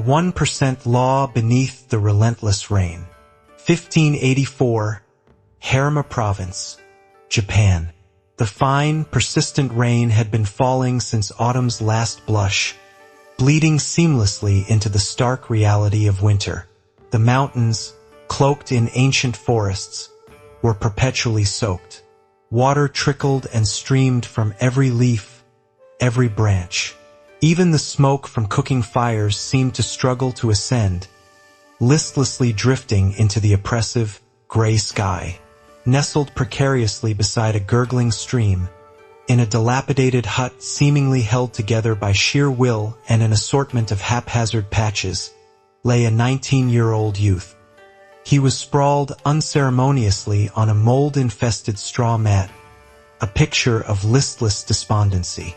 1% Law Beneath the Relentless Rain. 1584, Harima Province, Japan. The fine, persistent rain had been falling since autumn's last blush, bleeding seamlessly into the stark reality of winter. The mountains, cloaked in ancient forests, were perpetually soaked. Water trickled and streamed from every leaf, every branch. Even the smoke from cooking fires seemed to struggle to ascend, listlessly drifting into the oppressive, gray sky. Nestled precariously beside a gurgling stream, in a dilapidated hut seemingly held together by sheer will and an assortment of haphazard patches, lay a 19-year-old youth. He was sprawled unceremoniously on a mold-infested straw mat, a picture of listless despondency.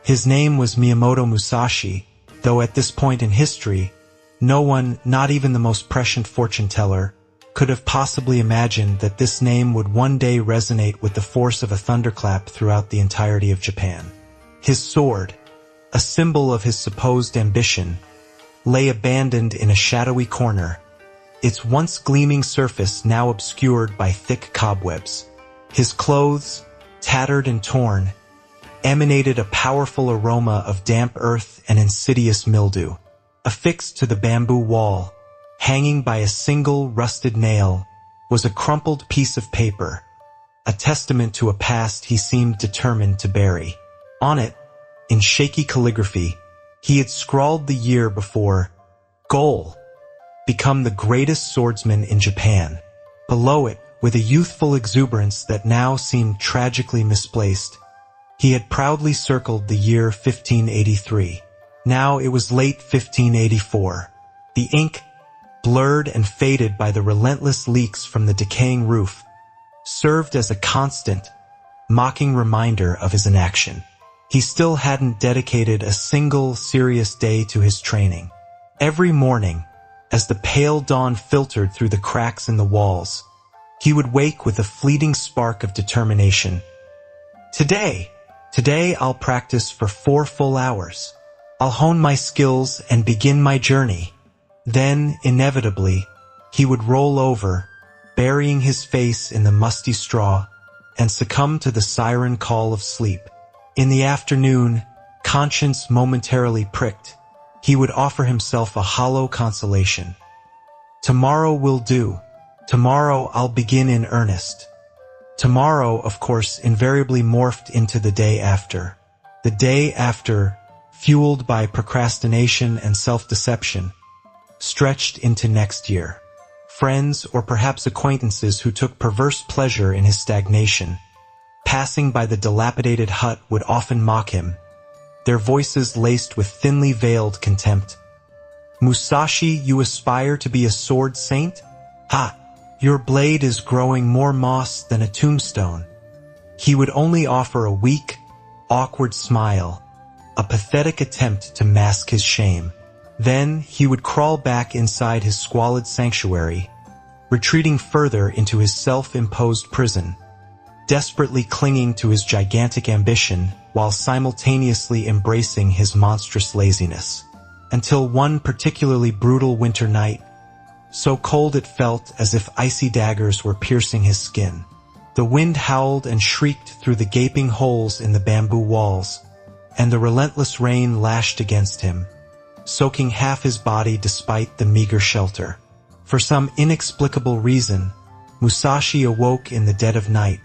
His name was Miyamoto Musashi, though at this point in history, no one, not even the most prescient fortune-teller, could have possibly imagined that this name would one day resonate with the force of a thunderclap throughout the entirety of Japan. His sword, a symbol of his supposed ambition, lay abandoned in a shadowy corner, its once gleaming surface now obscured by thick cobwebs. His clothes, tattered and torn, emanated a powerful aroma of damp earth and insidious mildew. Affixed to the bamboo wall, hanging by a single rusted nail, was a crumpled piece of paper, a testament to a past he seemed determined to bury. On it, in shaky calligraphy, he had scrawled the year before, "Goal, become the greatest swordsman in Japan." Below it, with a youthful exuberance that now seemed tragically misplaced, he had proudly circled the year 1583. Now it was late 1584. The ink, blurred and faded by the relentless leaks from the decaying roof, served as a constant, mocking reminder of his inaction. He still hadn't dedicated a single serious day to his training. Every morning, as the pale dawn filtered through the cracks in the walls, he would wake with a fleeting spark of determination. Today I'll practice for 4 full hours. I'll hone my skills and begin my journey. Then, inevitably, he would roll over, burying his face in the musty straw, and succumb to the siren call of sleep. In the afternoon, conscience momentarily pricked, he would offer himself a hollow consolation. Tomorrow will do. Tomorrow I'll begin in earnest. Tomorrow, of course, invariably morphed into the day after. The day after, fueled by procrastination and self-deception, stretched into next year. Friends or perhaps acquaintances who took perverse pleasure in his stagnation, passing by the dilapidated hut, would often mock him, their voices laced with thinly veiled contempt. "Musashi, you aspire to be a sword saint? Ha! Your blade is growing more moss than a tombstone." He would only offer a weak, awkward smile, a pathetic attempt to mask his shame. Then he would crawl back inside his squalid sanctuary, retreating further into his self-imposed prison, desperately clinging to his gigantic ambition while simultaneously embracing his monstrous laziness. Until one particularly brutal winter night, so cold it felt as if icy daggers were piercing his skin. The wind howled and shrieked through the gaping holes in the bamboo walls, and the relentless rain lashed against him, soaking half his body despite the meager shelter. For some inexplicable reason, Musashi awoke in the dead of night,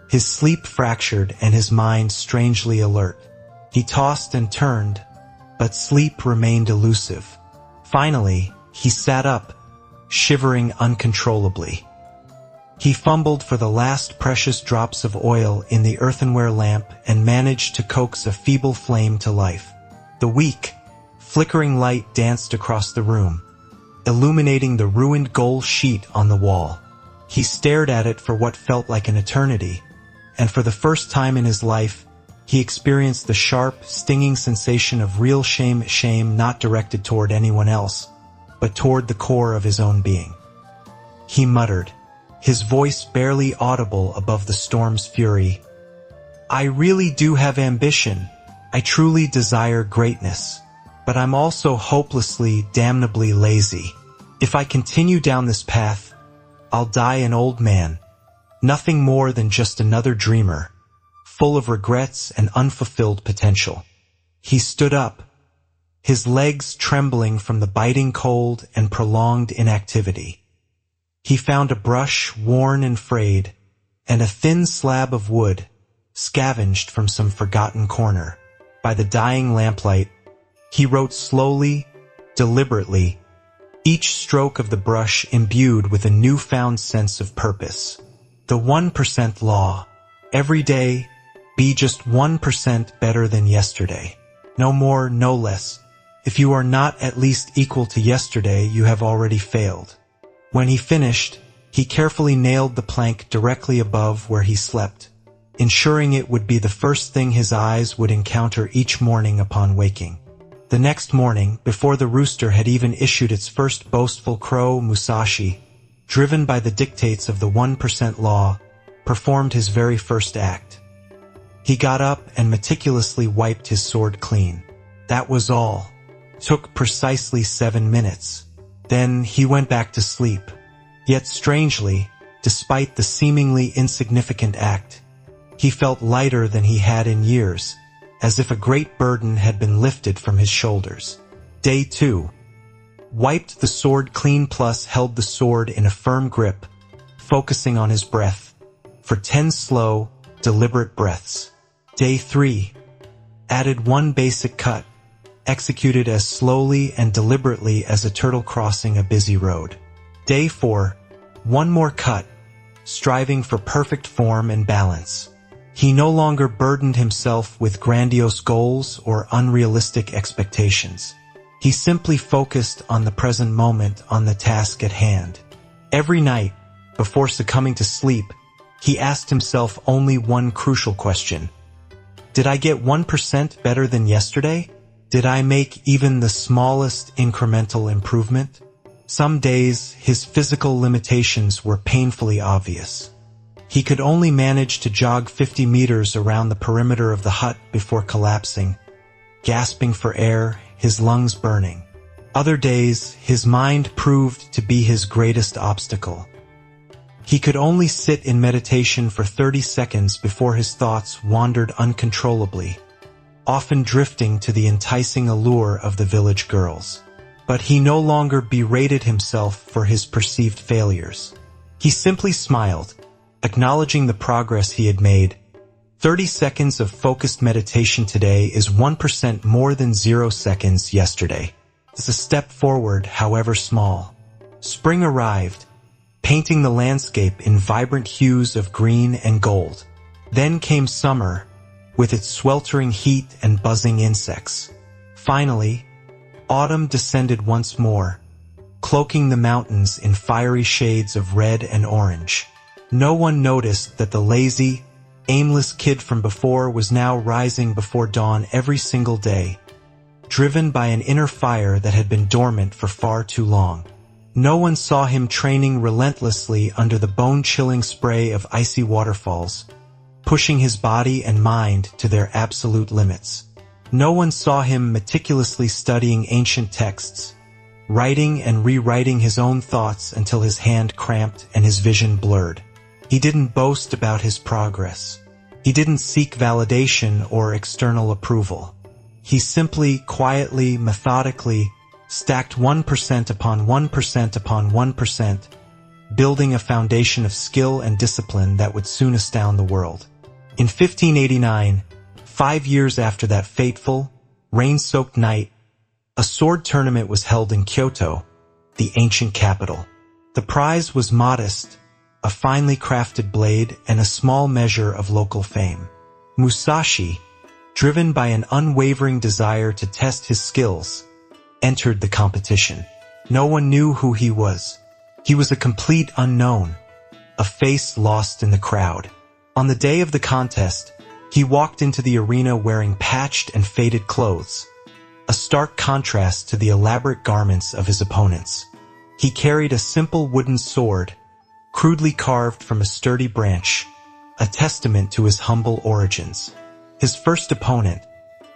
his sleep fractured and his mind strangely alert. He tossed and turned, but sleep remained elusive. Finally, he sat up, shivering uncontrollably. He fumbled for the last precious drops of oil in the earthenware lamp and managed to coax a feeble flame to life. The weak, flickering light danced across the room, illuminating the ruined gold sheet on the wall. He stared at it for what felt like an eternity, and for the first time in his life, he experienced the sharp, stinging sensation of real shame not directed toward anyone else, but toward the core of his own being. He muttered, his voice barely audible above the storm's fury, "I really do have ambition. I truly desire greatness. but I'm also hopelessly, damnably lazy. If I continue down this path, I'll die an old man, nothing more than just another dreamer, full of regrets and unfulfilled potential. He stood up, his legs trembling from the biting cold and prolonged inactivity. He found a brush worn and frayed, and a thin slab of wood, scavenged from some forgotten corner. By the dying lamplight, he wrote slowly, deliberately, each stroke of the brush imbued with a newfound sense of purpose. The 1% law. Every day, be just 1% better than yesterday. No more, no less. If you are not at least equal to yesterday, you have already failed. When he finished, he carefully nailed the plank directly above where he slept, ensuring it would be the first thing his eyes would encounter each morning upon waking. The next morning, before the rooster had even issued its first boastful crow, Musashi, driven by the dictates of the 1% law, performed his very first act. He got up and meticulously wiped his sword clean. That was all. Took precisely 7 minutes. Then he went back to sleep. Yet strangely, despite the seemingly insignificant act, he felt lighter than he had in years, as if a great burden had been lifted from his shoulders. Day 2. Wiped the sword clean plus held the sword in a firm grip, focusing on his breath, for 10 slow, deliberate breaths. Day 3. Added 1 basic cut, executed as slowly and deliberately as a turtle crossing a busy road. Day 4. 1 more cut, striving for perfect form and balance. He no longer burdened himself with grandiose goals or unrealistic expectations. He simply focused on the present moment, on the task at hand. Every night, before succumbing to sleep, he asked himself only one crucial question. Did I get 1% better than yesterday? Did I make even the smallest incremental improvement? Some days, his physical limitations were painfully obvious. He could only manage to jog 50 meters around the perimeter of the hut before collapsing, gasping for air, his lungs burning. Other days, his mind proved to be his greatest obstacle. He could only sit in meditation for 30 seconds before his thoughts wandered uncontrollably, often drifting to the enticing allure of the village girls. But he no longer berated himself for his perceived failures. He simply smiled, acknowledging the progress he had made. 30 seconds of focused meditation today is 1% more than 0 seconds yesterday. It's a step forward, however small. Spring arrived, painting the landscape in vibrant hues of green and gold. Then came summer, with its sweltering heat and buzzing insects. Finally, autumn descended once more, cloaking the mountains in fiery shades of red and orange. No one noticed that the lazy, aimless kid from before was now rising before dawn every single day, driven by an inner fire that had been dormant for far too long. No one saw him training relentlessly under the bone-chilling spray of icy waterfalls, pushing his body and mind to their absolute limits. No one saw him meticulously studying ancient texts, writing and rewriting his own thoughts until his hand cramped and his vision blurred. He didn't boast about his progress. He didn't seek validation or external approval. He simply, quietly, methodically, stacked 1% upon 1% upon 1%, building a foundation of skill and discipline that would soon astound the world. In 1589, 5 years after that fateful, rain-soaked night, a sword tournament was held in Kyoto, the ancient capital. The prize was modest, a finely crafted blade and a small measure of local fame. Musashi, driven by an unwavering desire to test his skills, entered the competition. No one knew who he was. He was a complete unknown, a face lost in the crowd. On the day of the contest, he walked into the arena wearing patched and faded clothes, a stark contrast to the elaborate garments of his opponents. He carried a simple wooden sword, crudely carved from a sturdy branch, a testament to his humble origins. His first opponent,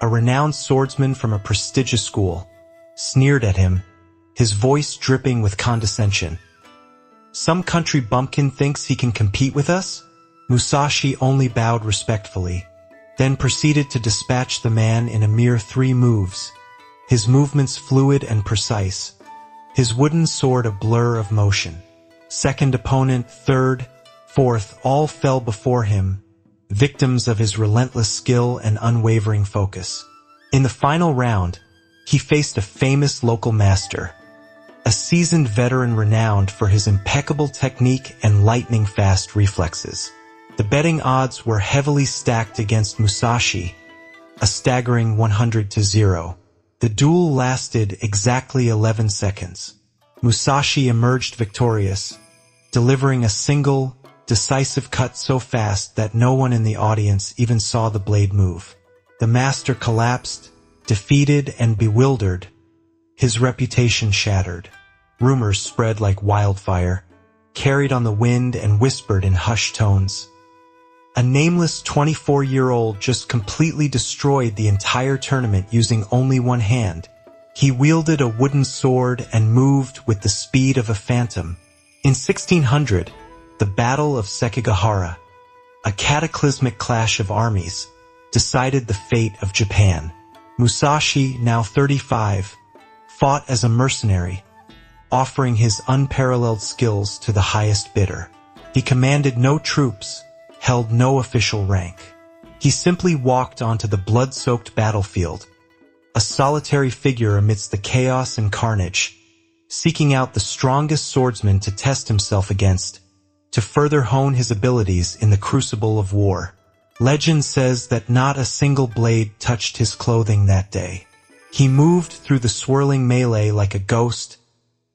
a renowned swordsman from a prestigious school, sneered at him, his voice dripping with condescension. "Some country bumpkin thinks he can compete with us?" Musashi only bowed respectfully, then proceeded to dispatch the man in a mere 3 moves, his movements fluid and precise, his wooden sword a blur of motion. Second opponent, third, fourth, all fell before him, victims of his relentless skill and unwavering focus. In the final round, he faced a famous local master, a seasoned veteran renowned for his impeccable technique and lightning-fast reflexes. The betting odds were heavily stacked against Musashi, a staggering 100-0. The duel lasted exactly 11 seconds. Musashi emerged victorious, delivering a single, decisive cut so fast that no one in the audience even saw the blade move. The master collapsed, defeated and bewildered, his reputation shattered. Rumors spread like wildfire, carried on the wind and whispered in hushed tones. A nameless 24-year-old just completely destroyed the entire tournament using only one hand. He wielded a wooden sword and moved with the speed of a phantom. In 1600, the Battle of Sekigahara, a cataclysmic clash of armies, decided the fate of Japan. Musashi, now 35, fought as a mercenary, offering his unparalleled skills to the highest bidder. He commanded no troops, held no official rank. He simply walked onto the blood-soaked battlefield, a solitary figure amidst the chaos and carnage, seeking out the strongest swordsman to test himself against, to further hone his abilities in the crucible of war. Legend says that not a single blade touched his clothing that day. He moved through the swirling melee like a ghost,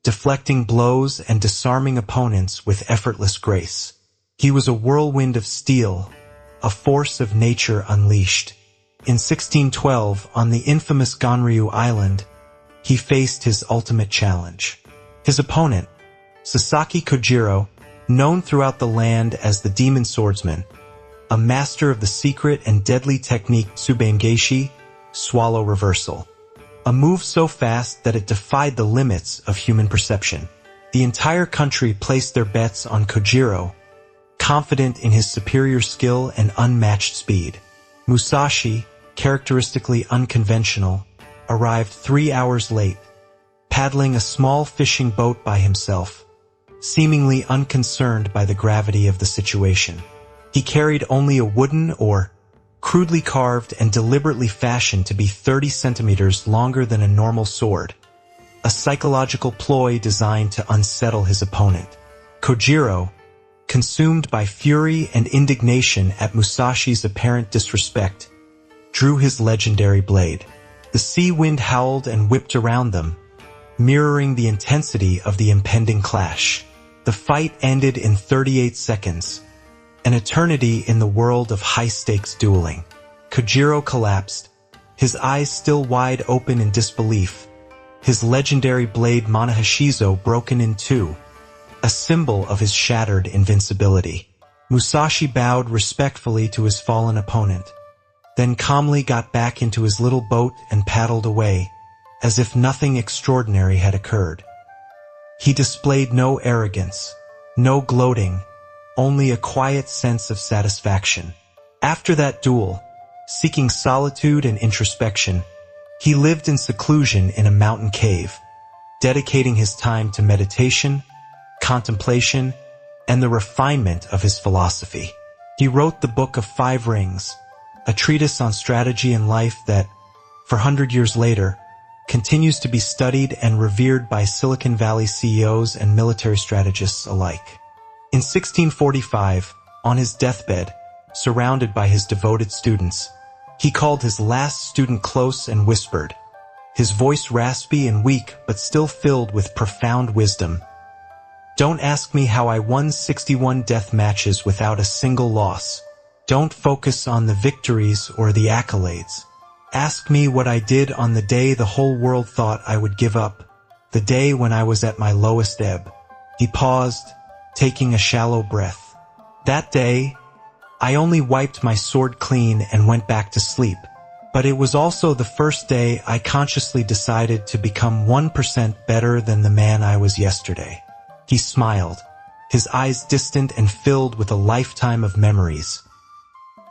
deflecting blows and disarming opponents with effortless grace. He was a whirlwind of steel, a force of nature unleashed. In 1612, on the infamous Ganryu Island, he faced his ultimate challenge. His opponent, Sasaki Kojiro, known throughout the land as the Demon Swordsman, a master of the secret and deadly technique Tsubengeshi, swallow reversal. A move so fast that it defied the limits of human perception. The entire country placed their bets on Kojiro, confident in his superior skill and unmatched speed. Musashi, characteristically unconventional, arrived 3 hours late, paddling a small fishing boat by himself, seemingly unconcerned by the gravity of the situation. He carried only a wooden oar, crudely carved and deliberately fashioned to be 30 centimeters longer than a normal sword, a psychological ploy designed to unsettle his opponent. Kojiro, consumed by fury and indignation at Musashi's apparent disrespect, drew his legendary blade. The sea wind howled and whipped around them, mirroring the intensity of the impending clash. The fight ended in 38 seconds, an eternity in the world of high-stakes dueling. Kojiro collapsed, his eyes still wide open in disbelief, his legendary blade Monahashizo broken in two, a symbol of his shattered invincibility. Musashi bowed respectfully to his fallen opponent, then calmly got back into his little boat and paddled away, as if nothing extraordinary had occurred. He displayed no arrogance, no gloating, only a quiet sense of satisfaction. After that duel, seeking solitude and introspection, he lived in seclusion in a mountain cave, dedicating his time to meditation, contemplation, and the refinement of his philosophy. He wrote the Book of 5 Rings, a treatise on strategy and life that, 400 years later, continues to be studied and revered by Silicon Valley CEOs and military strategists alike. In 1645, on his deathbed, surrounded by his devoted students, he called his last student close and whispered, his voice raspy and weak but still filled with profound wisdom. "Don't ask me how I won 61 death matches without a single loss. Don't focus on the victories or the accolades. Ask me what I did on the day the whole world thought I would give up, the day when I was at my lowest ebb." He paused, taking a shallow breath. "That day, I only wiped my sword clean and went back to sleep. But it was also the first day I consciously decided to become 1% better than the man I was yesterday. He smiled, his eyes distant and filled with a lifetime of memories.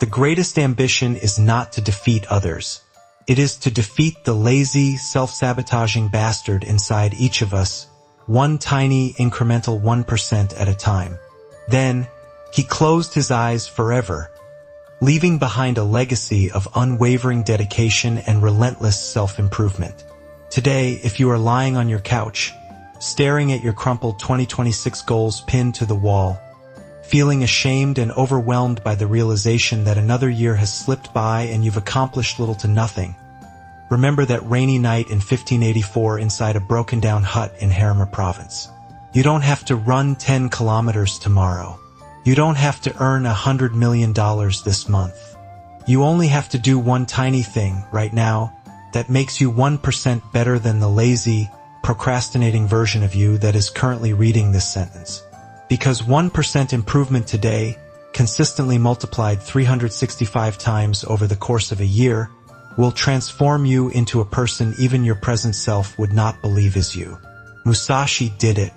The greatest ambition is not to defeat others. It is to defeat the lazy, self-sabotaging bastard inside each of us, one tiny, incremental 1% at a time. Then, he closed his eyes forever, leaving behind a legacy of unwavering dedication and relentless self-improvement. Today, if you are lying on your couch, staring at your crumpled 2026 goals pinned to the wall, feeling ashamed and overwhelmed by the realization that another year has slipped by and you've accomplished little to nothing, remember that rainy night in 1584 inside a broken-down hut in Harima province. You don't have to run 10 kilometers tomorrow. You don't have to earn $100 million this month. You only have to do one tiny thing right now that makes you 1% better than the lazy, procrastinating version of you that is currently reading this sentence. Because 1% improvement today, consistently multiplied 365 times over the course of a year, will transform you into a person even your present self would not believe is you. Musashi did it.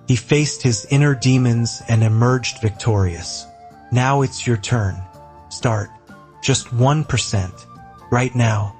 He faced his inner demons and emerged victorious. Now it's your turn. Start. Just 1%. Right now.